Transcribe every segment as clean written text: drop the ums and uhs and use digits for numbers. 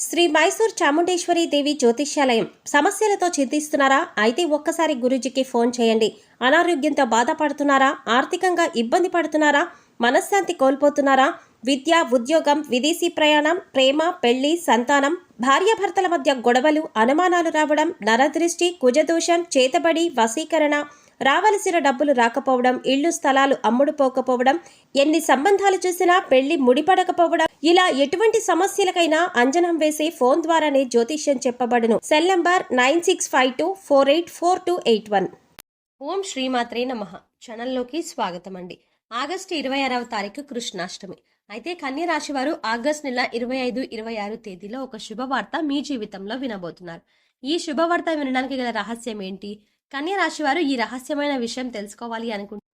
శ్రీ మైసూర్ చాముండేశ్వరి దేవి జ్యోతిష్యాలయం. సమస్యలతో చింతిస్తున్నారా? అయితే ఒక్కసారి గురూజీకి ఫోన్ చేయండి. అనారోగ్యంతో బాధపడుతున్నారా? ఆర్థికంగా ఇబ్బంది పడుతున్నారా? మనశ్శాంతి కోల్పోతున్నారా? విద్య, ఉద్యోగం, విదేశీ ప్రయాణం, ప్రేమ, పెళ్లి, సంతానం, భార్యాభర్తల మధ్య గొడవలు, అనుమానాలు రావడం, నరదృష్టి, కుజదోషం, చేతబడి, వశీకరణ, రావలసిన డబ్బులు రాకపోవడం, ఇళ్లు స్థలాలు అమ్ముడుపోకపోవడం, ఎన్ని సంబంధాలు చూసినా పెళ్లి ముడిపడకపోవడం, ఇలా ఎటువంటి సమస్యలకైనా అంజనం వేసి ఫోన్ ద్వారానే జ్యోతిష్యం చెప్పబడును. Cell number 9652484281. ఓం శ్రీమాత్రే నమః. ఛానల్లోకి స్వాగతం అండి. ఆగస్టు 26వ తారీఖు కృష్ణాష్టమి. అయితే కన్య రాశి వారు ఆగస్టు నెల 25, 26 తేదీలో ఒక శుభవార్త మీ జీవితంలో వినబోతున్నారు. ఈ శుభవార్త వినడానికి గల రహస్యం ఏంటి? కన్య రాశి వారు ఈ రహస్యమైన విషయం తెలుసుకోవాలి అనుకుంటే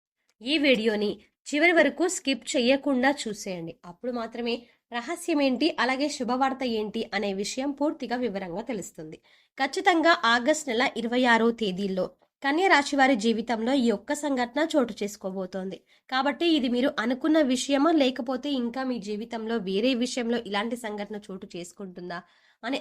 ఈ వీడియోని చివరి వరకు స్కిప్ చేయకుండా చూసేయండి. అప్పుడు మాత్రమే రహస్యం ఏంటి, అలాగే శుభవార్త ఏంటి అనే విషయం పూర్తిగా వివరంగా తెలుస్తుంది. ఖచ్చితంగా ఆగస్టు నెల 26వ తేదీలో కన్య రాశి వారి జీవితంలో ఈ ఒక్క సంఘటన చోటు చేసుకోబోతోంది. కాబట్టి ఇది మీరు అనుకున్న విషయమా, లేకపోతే ఇంకా మీ జీవితంలో వేరే విషయంలో ఇలాంటి సంఘటన చోటు చేసుకుంటుందా అనే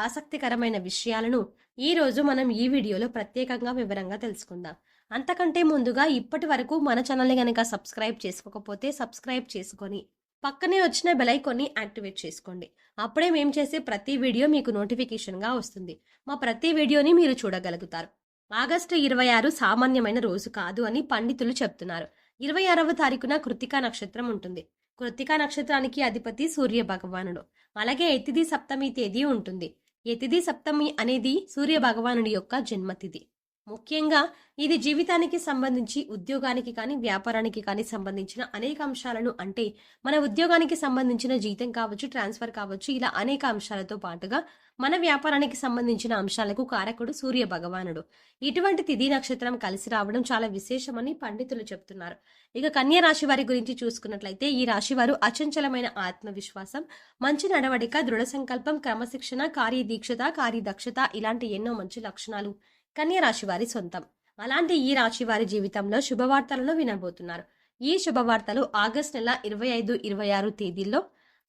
ఆసక్తికరమైన విషయాలను ఈ రోజు మనం ఈ వీడియోలో ప్రత్యేకంగా వివరంగా తెలుసుకుందాం. అంతకంటే ముందుగా ఇప్పటి వరకు మన ఛానల్ని కనుక సబ్స్క్రైబ్ చేసుకోకపోతే సబ్స్క్రైబ్ చేసుకొని పక్కనే వచ్చిన బెల్ ఐకాన్ని యాక్టివేట్ చేసుకోండి. అప్పుడే మేము చేసే ప్రతి వీడియో మీకు నోటిఫికేషన్గా వస్తుంది. మా ప్రతి వీడియోని మీరు చూడగలుగుతారు. ఆగస్టు 26 సామాన్యమైన రోజు కాదు అని పండితులు చెప్తున్నారు. 26వ తారీఖున కృత్తికా నక్షత్రం ఉంటుంది. కృత్తికా నక్షత్రానికి అధిపతి సూర్య భగవానుడు. అలాగే ఎతిథి సప్తమి తేదీ ఉంటుంది. ఎతిథి సప్తమి అనేది సూర్య భగవానుడి యొక్క జన్మతిథి. ముఖ్యంగా ఇది జీవితానికి సంబంధించి, ఉద్యోగానికి కానీ వ్యాపారానికి కానీ సంబంధించిన అనేక అంశాలను, అంటే మన ఉద్యోగానికి సంబంధించిన జీతం కావచ్చు, ట్రాన్స్ఫర్ కావచ్చు, ఇలా అనేక అంశాలతో పాటుగా మన వ్యాపారానికి సంబంధించిన అంశాలకు కారకుడు సూర్య భగవానుడు. ఇటువంటి తిథి నక్షత్రం కలిసి రావడం చాలా విశేషమని పండితులు చెప్తున్నారు. ఇక కన్య రాశి వారి గురించి చూసుకున్నట్లయితే ఈ రాశి వారు అచంచలమైన ఆత్మవిశ్వాసం, మంచి నడవడిక, దృఢ సంకల్పం, క్రమశిక్షణ, కార్యదీక్షత, కార్యదక్షత ఇలాంటి ఎన్నో మంచి లక్షణాలు కన్య రాశి వారి సొంతం. అలాంటి ఈ రాశి వారి జీవితంలో శుభవార్తలను వినబోతున్నారు. ఈ శుభవార్తలు ఆగస్టు నెల 25, 26 తేదీల్లో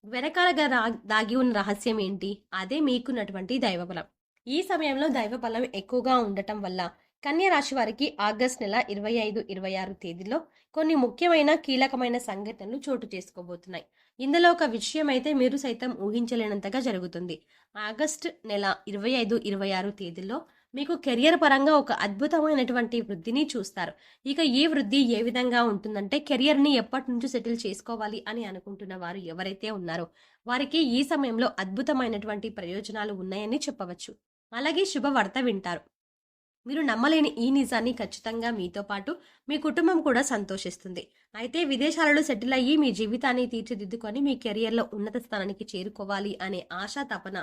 వెనకాలగా దాగి ఉన్న రహస్యం ఏంటి? అదే మీకున్నటువంటి దైవబలం. ఈ సమయంలో దైవబలం ఎక్కువగా ఉండటం వల్ల కన్య రాశి వారికి ఆగస్టు నెల 25, 26 తేదీలో కొన్ని ముఖ్యమైన కీలకమైన సంఘటనలు చోటు చేసుకోబోతున్నాయి. ఇందులో ఒక విషయం అయితే మీరు సైతం ఊహించలేనంతగా జరుగుతుంది. ఆగస్టు నెల 25, 26 తేదీల్లో మీకు కెరియర్ పరంగా ఒక అద్భుతమైనటువంటి వృద్ధిని చూస్తారు. ఇక ఈ వృద్ధి ఏ విధంగా ఉంటుందంటే, కెరియర్ని ఎప్పటి నుంచి సెటిల్ చేసుకోవాలి అని అనుకుంటున్న వారు ఎవరైతే ఉన్నారో వారికి ఈ సమయంలో అద్భుతమైనటువంటి ప్రయోజనాలు ఉన్నాయని చెప్పవచ్చు. అలాగే శుభవార్త వింటారు. మీరు నమ్మలేని ఈ నిజాన్ని ఖచ్చితంగా మీతో పాటు మీ కుటుంబం కూడా సంతోషిస్తుంది. అయితే విదేశాలలో సెటిల్ అయ్యి మీ జీవితాన్ని తీర్చిదిద్దుకొని మీ కెరియర్లో ఉన్నత స్థానానికి చేరుకోవాలి అనే ఆశ, తపన,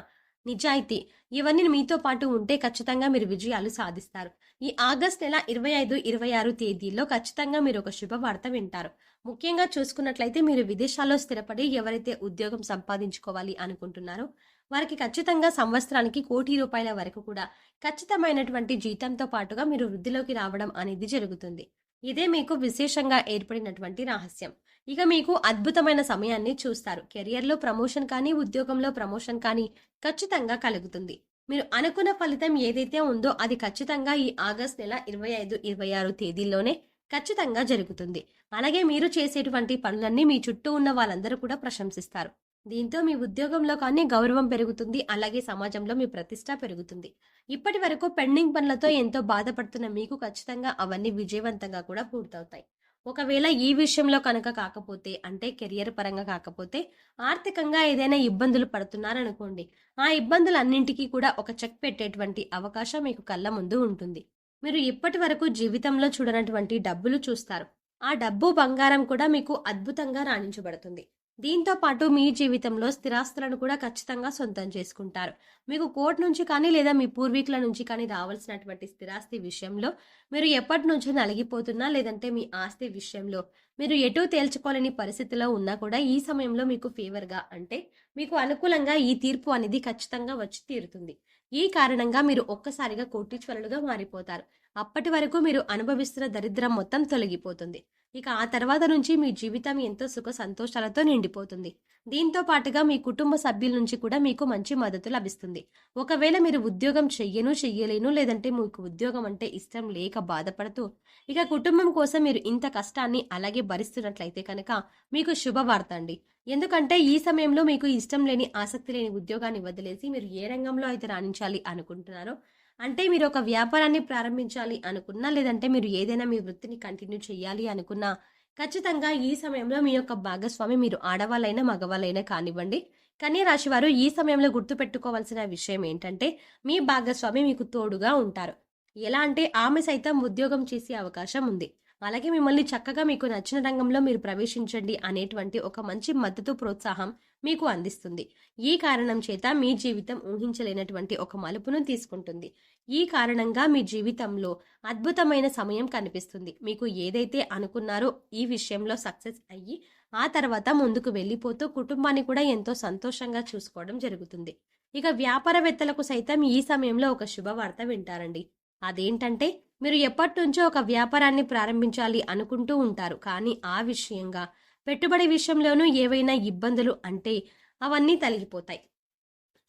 నిజాయితీ ఇవన్నీ మీతో పాటు ఉంటే ఖచ్చితంగా మీరు విజయాలు సాధిస్తారు. ఈ ఆగస్ట్ నెల 25, 26 తేదీల్లో ఖచ్చితంగా మీరు ఒక శుభవార్త వింటారు. ముఖ్యంగా చూసుకున్నట్లయితే మీరు విదేశాల్లో స్థిరపడి ఎవరైతే ఉద్యోగం సంపాదించుకోవాలి అనుకుంటున్నారో వారికి ఖచ్చితంగా సంవత్సరానికి ₹1,00,00,000 వరకు కూడా ఖచ్చితమైనటువంటి జీతంతో పాటుగా మీరు వృద్ధిలోకి రావడం అనేది జరుగుతుంది. ఇదే మీకు విశేషంగా ఏర్పడినటువంటి రహస్యం. ఇక మీకు అద్భుతమైన సమయాన్ని చూస్తారు. కెరియర్లో ప్రమోషన్ కానీ, ఉద్యోగంలో ప్రమోషన్ కానీ ఖచ్చితంగా కలుగుతుంది. మీరు అనుకున్న ఫలితం ఏదైతే ఉందో అది ఖచ్చితంగా ఈ ఆగస్ట్ నెల 25, 26 తేదీల్లోనే ఖచ్చితంగా జరుగుతుంది. అలాగే మీరు చేసేటువంటి పనులన్నీ మీ చుట్టూ ఉన్న వాళ్ళందరూ కూడా ప్రశంసిస్తారు. దీంతో మీ ఉద్యోగంలో కానీ గౌరవం పెరుగుతుంది. అలాగే సమాజంలో మీ ప్రతిష్ట పెరుగుతుంది. ఇప్పటి వరకు పెండింగ్ పనులతో ఎంతో బాధపడుతున్న మీకు ఖచ్చితంగా అవన్నీ విజయవంతంగా కూడా పూర్తవుతాయి. ఒకవేళ ఈ విషయంలో కనుక కాకపోతే, అంటే కెరియర్ పరంగా కాకపోతే, ఆర్థికంగా ఏదైనా ఇబ్బందులు పడుతున్నారనుకోండి, ఆ ఇబ్బందులన్నింటికీ కూడా ఒక చెక్ పెట్టేటువంటి అవకాశం మీకు కళ్ళ ముందు ఉంటుంది. మీరు ఇప్పటి వరకు జీవితంలో చూడనటువంటి డబ్బులు చూస్తారు. ఆ డబ్బు, బంగారం కూడా మీకు అద్భుతంగా రాణించబడుతుంది. దీంతో పాటు మీ జీవితంలో స్థిరాస్తులను కూడా ఖచ్చితంగా సొంతం చేసుకుంటారు. మీకు కోర్టు నుంచి కానీ, లేదా మీ పూర్వీకుల నుంచి కానీ రావాల్సినటువంటి స్థిరాస్తి విషయంలో మీరు ఎప్పటి నుంచో నలిగిపోతున్నా, లేదంటే మీ ఆస్తి విషయంలో మీరు ఎటూ తేల్చుకోలేని పరిస్థితిలో ఉన్నా కూడా ఈ సమయంలో మీకు ఫేవర్గా, అంటే మీకు అనుకూలంగా ఈ తీర్పు అనేది ఖచ్చితంగా వచ్చి తీరుతుంది. ఈ కారణంగా మీరు ఒక్కసారిగా కోటీశ్వరులుగా మారిపోతారు. అప్పటి వరకు మీరు అనుభవిస్తున్న దరిద్రం మొత్తం తొలగిపోతుంది. ఇక ఆ తర్వాత నుంచి మీ జీవితం ఎంతో సుఖ సంతోషాలతో నిండిపోతుంది. దీంతో పాటుగా మీ కుటుంబ సభ్యుల నుంచి కూడా మీకు మంచి మద్దతు లభిస్తుంది. ఒకవేళ మీరు ఉద్యోగం చెయ్యలేను లేదంటే మీకు ఉద్యోగం అంటే ఇష్టం లేక బాధపడుతూ ఇక కుటుంబం కోసం మీరు ఇంత కష్టాన్ని అలాగే భరిస్తున్నట్లయితే కనుక మీకు శుభవార్త అండి. ఎందుకంటే ఈ సమయంలో మీకు ఇష్టం లేని ఆసక్తి లేని ఉద్యోగాన్ని వదిలేసి మీరు ఏ రంగంలో అయితే రాణించాలి అనుకుంటున్నారో, అంటే మీరు ఒక వ్యాపారాన్ని ప్రారంభించాలి అనుకున్నా లేదంటే మీరు ఏదైనా మీ వృత్తిని కంటిన్యూ చేయాలి అనుకున్నా ఖచ్చితంగా ఈ సమయంలో మీ యొక్క భాగస్వామి మీరు ఆడవాళ్ళైనా మగవాళ్ళైనా కానివ్వండి, కన్య రాశి వారు ఈ సమయంలో గుర్తుపెట్టుకోవాల్సిన విషయం ఏంటంటే మీ భాగస్వామి మీకు తోడుగా ఉంటారు. ఎలా అంటే ఆమె సైతం ఉద్యోగం చేసే అవకాశం ఉంది. అలాగే మిమ్మల్ని చక్కగా మీకు నచ్చిన రంగంలో మీరు ప్రవేశించండి అనేటువంటి ఒక మంచి మద్దతు ప్రోత్సాహం మీకు అందిస్తుంది. ఈ కారణం చేత మీ జీవితం ఊహించలేనటువంటి ఒక మలుపును తీసుకుంటుంది. ఈ కారణంగా మీ జీవితంలో అద్భుతమైన సమయం కనిపిస్తుంది. మీకు ఏదైతే అనుకున్నారో ఈ విషయంలో సక్సెస్ అయ్యి ఆ తర్వాత ముందుకు వెళ్ళిపోతూ కుటుంబాన్ని కూడా ఎంతో సంతోషంగా చూసుకోవడం జరుగుతుంది. ఇక వ్యాపారవేత్తలకు సైతం ఈ సమయంలో ఒక శుభవార్త వింటారండి. అదేంటంటే మీరు ఎప్పటినుంచో ఒక వ్యాపారాన్ని ప్రారంభించాలి అనుకుంటూ ఉంటారు. కానీ ఆ విషయంగా పెట్టుబడి విషయంలోనూ ఏవైనా ఇబ్బందులు అంటే అవన్నీ తొలగిపోతాయి.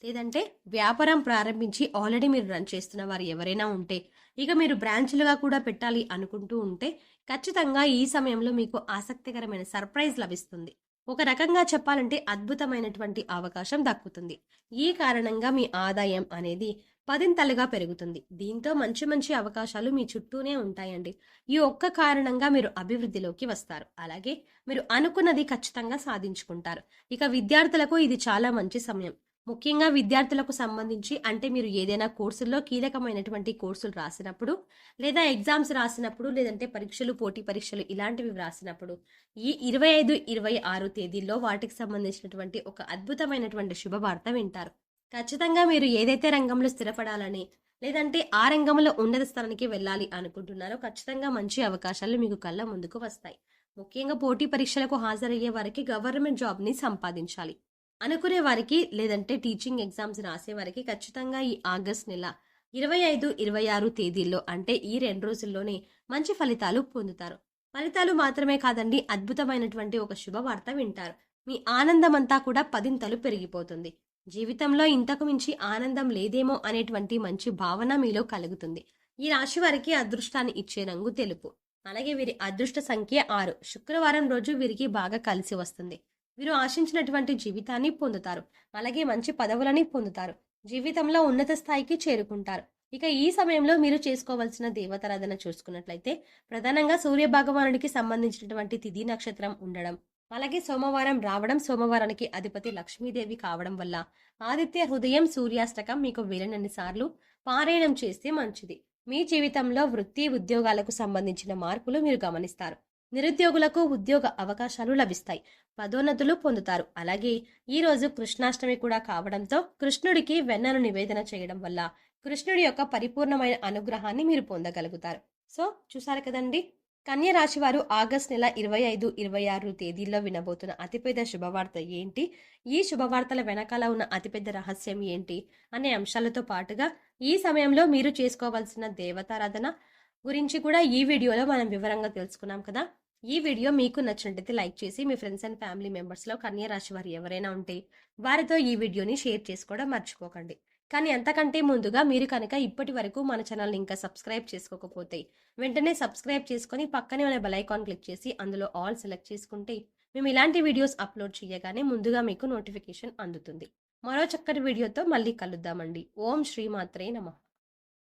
లేదంటే వ్యాపారం ప్రారంభించి ఆల్రెడీ మీరు రన్ చేస్తున్న వారు ఎవరైనా ఉంటే ఇక మీరు బ్రాంచ్లుగా కూడా పెట్టాలి అనుకుంటూ ఉంటే ఖచ్చితంగా ఈ సమయంలో మీకు ఆసక్తికరమైన సర్ప్రైజ్ లభిస్తుంది. ఒక రకంగా చెప్పాలంటే అద్భుతమైనటువంటి అవకాశం దక్కుతుంది. ఈ కారణంగా మీ ఆదాయం అనేది పదింతలుగా పెరుగుతుంది. దీంతో మంచి మంచి అవకాశాలు మీ చుట్టూనే ఉంటాయండి. ఈ ఒక్క కారణంగా మీరు అభివృద్ధిలోకి వస్తారు. అలాగే మీరు అనుకున్నది ఖచ్చితంగా సాధించుకుంటారు. ఇక విద్యార్థులకు ఇది చాలా మంచి సమయం. ముఖ్యంగా విద్యార్థులకు సంబంధించి అంటే మీరు ఏదైనా కోర్సుల్లో కీలకమైనటువంటి కోర్సులు రాసినప్పుడు లేదా ఎగ్జామ్స్ రాసినప్పుడు లేదంటే పరీక్షలు పోటీ పరీక్షలు ఇలాంటివి రాసినప్పుడు ఈ 25, 26 తేదీల్లో వాటికి సంబంధించినటువంటి ఒక అద్భుతమైనటువంటి శుభవార్త వింటారు. ఖచ్చితంగా మీరు ఏదైతే రంగంలో స్థిరపడాలని లేదంటే ఆ రంగంలో ఉన్నత స్థానానికి వెళ్ళాలి అనుకుంటున్నారో ఖచ్చితంగా మంచి అవకాశాలు మీకు కళ్ళ ముందుకు వస్తాయి. ముఖ్యంగా పోటీ పరీక్షలకు హాజరయ్యే వారికి గవర్నమెంట్ జాబ్ని సంపాదించాలి అనుకునే వారికి లేదంటే టీచింగ్ ఎగ్జామ్స్ రాసే వారికి ఖచ్చితంగా ఈ ఆగస్ట్ నెల 25, 26 తేదీల్లో అంటే ఈ 2 రోజుల్లోనే మంచి ఫలితాలు పొందుతారు. ఫలితాలు మాత్రమే కాదండి, అద్భుతమైనటువంటి ఒక శుభవార్త వింటారు. మీ ఆనందం అంతా కూడా పదింతలు పెరిగిపోతుంది. జీవితంలో ఇంతకు మించి ఆనందం లేదేమో అనేటువంటి మంచి భావన మీలో కలుగుతుంది. ఈ రాశి వారికి అదృష్టాన్ని ఇచ్చే రంగు తెలుపు. అలాగే వీరి అదృష్ట సంఖ్య 6. శుక్రవారం రోజు వీరికి బాగా కలిసి వస్తుంది. వీరు ఆశించినటువంటి జీవితాన్ని పొందుతారు. అలాగే మంచి పదవులని పొందుతారు. జీవితంలో ఉన్నత స్థాయికి చేరుకుంటారు. ఇక ఈ సమయంలో మీరు చేసుకోవాల్సిన దేవతారాధన చూసుకున్నట్లయితే ప్రధానంగా సూర్య భగవానుడికి సంబంధించినటువంటి తిథి నక్షత్రం ఉండడం, అలాగే సోమవారం రావడం, సోమవారానికి అధిపతి లక్ష్మీదేవి కావడం వల్ల ఆదిత్య హృదయం సూర్యాష్టకం మీకు వీలైనన్ని సార్లు పారాయణం చేస్తే మంచిది. మీ జీవితంలో వృత్తి ఉద్యోగాలకు సంబంధించిన మార్పులు మీరు గమనిస్తారు. నిరుద్యోగులకు ఉద్యోగ అవకాశాలు లభిస్తాయి. పదోన్నతులు పొందుతారు. అలాగే ఈ రోజు కృష్ణాష్టమి కూడా కావడంతో కృష్ణుడికి వెన్నను నివేదన చేయడం వల్ల కృష్ణుడి యొక్క పరిపూర్ణమైన అనుగ్రహాన్ని మీరు పొందగలుగుతారు. సో చూసారు కదండి, కన్య రాశి వారు ఆగస్ట్ నెల 25, 26 తేదీల్లో వినబోతున్న అతిపెద్ద శుభవార్త ఏంటి, ఈ శుభవార్తల వెనకాల ఉన్న అతిపెద్ద రహస్యం ఏంటి అనే అంశాలతో పాటుగా ఈ సమయంలో మీరు చేసుకోవాల్సిన దేవతారాధన గురించి కూడా ఈ వీడియోలో మనం వివరంగా తెలుసుకున్నాం కదా. ఈ వీడియో మీకు నచ్చినట్లయితే లైక్ చేసి మీ ఫ్రెండ్స్ అండ్ ఫ్యామిలీ మెంబర్స్లో కన్య రాశి వారు ఎవరైనా ఉంటే వారితో ఈ వీడియోని షేర్ చేసుకోవడం మర్చిపోకండి. కానీ అంతకంటే ముందుగా మీరు కనుక ఇప్పటి వరకు మన ఛానల్ని ఇంకా సబ్స్క్రైబ్ చేసుకోకపోతే వెంటనే సబ్స్క్రైబ్ చేసుకొని పక్కనే ఉన్న బెల్ ఐకాన్ క్లిక్ చేసి అందులో ఆల్ సెలెక్ట్ చేసుకుంటే మేము ఇలాంటి వీడియోస్ అప్లోడ్ చేయగానే ముందుగా మీకు నోటిఫికేషన్ అందుతుంది. మరో చక్కటి వీడియోతో మళ్ళీ కలుద్దామండి. ఓం శ్రీమాత్రే నమః.